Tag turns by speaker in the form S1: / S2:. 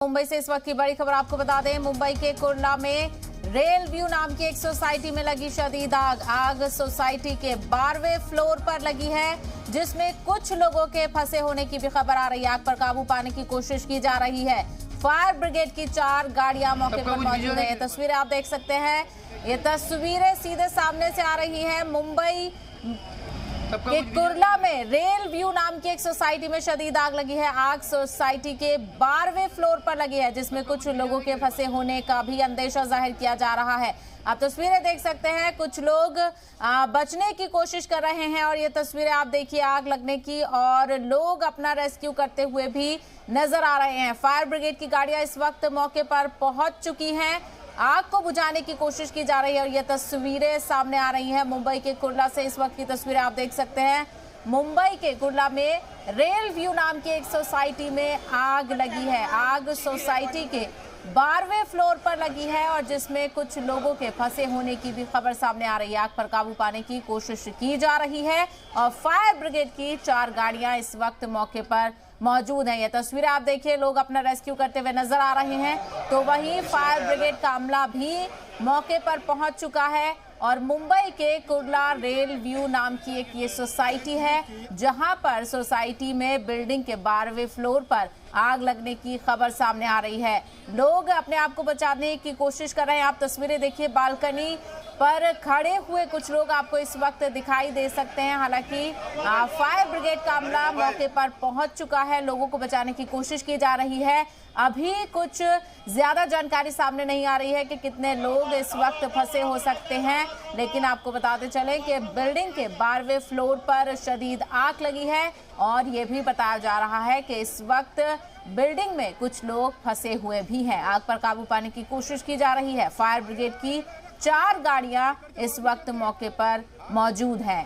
S1: मुंबई से इस वक्त की बड़ी खबर आपको बता दें। मुंबई के कुर्ला में रेल व्यू नाम की एक सोसाइटी में लगी शदीद आग। आग सोसाइटी के 12वें फ्लोर पर लगी है, जिसमें कुछ लोगों के फंसे होने की भी खबर आ रही है। आग पर काबू पाने की कोशिश की जा रही है। फायर ब्रिगेड की 4 गाड़ियां मौके पर मौजूद है। ये तस्वीरें आप देख सकते हैं। ये तस्वीरें सीधे सामने से आ रही है। मुंबई के कुर्ला में रेल व्यू नाम की एक सोसाइटी में शदीद आग लगी है। आग सोसाइटी के 12वें फ्लोर पर लगी है, जिसमें कुछ लोगों के फंसे होने का भी अंदेशा जाहिर किया जा रहा है। आप तस्वीरें देख सकते हैं। कुछ लोग बचने की कोशिश कर रहे हैं और ये तस्वीरें आप देखिए आग लगने की, और लोग अपना रेस्क्यू करते हुए भी नजर आ रहे हैं। फायर ब्रिगेड की गाड़ियां इस वक्त मौके पर पहुंच चुकी हैं। आग को बुझाने की कोशिश की जा रही है और ये तस्वीरें सामने आ रही हैं। मुंबई के कुर्ला से इस वक्त की तस्वीरें आप देख सकते हैं। मुंबई के कुर्ला में रेल व्यू नाम की एक सोसाइटी में आग लगी है। आग सोसाइटी के 12वें फ्लोर पर लगी है और जिसमें कुछ लोगों के फंसे होने की भी खबर सामने आ रही है। आग पर काबू पाने की कोशिश की जा रही है और फायर ब्रिगेड की 4 गाड़ियां इस वक्त मौके पर मौजूद हैं। ये तस्वीरें आप देखिए, लोग अपना रेस्क्यू करते हुए नजर आ रहे हैं। तो वहीं फायर ब्रिगेड का अमला भी मौके पर पहुंच चुका है और मुंबई के कुर्ला रेल व्यू नाम की एक ये सोसाइटी है, जहां पर सोसाइटी में बिल्डिंग के 12वें फ्लोर पर आग लगने की खबर सामने आ रही है। लोग अपने आप को बचाने की कोशिश कर रहे हैं। आप तस्वीरें देखिए, बालकनी पर खड़े हुए कुछ लोग आपको इस वक्त दिखाई दे सकते हैं। हालांकि फायर ब्रिगेड का अमला मौके पर पहुंच चुका है। लोगों को बचाने की कोशिश की जा रही है। अभी कुछ ज्यादा जानकारी सामने नहीं आ रही है कि कितने लोग इस वक्त फंसे हो सकते हैं, लेकिन आपको बताते चलें कि बिल्डिंग के 12वें फ्लोर पर शदीद आग लगी है और ये भी बताया जा रहा है कि इस वक्त बिल्डिंग में कुछ लोग फंसे हुए भी हैं। आग पर काबू पाने की कोशिश की जा रही है। फायर ब्रिगेड की 4 गाड़ियां इस वक्त मौके पर मौजूद हैं।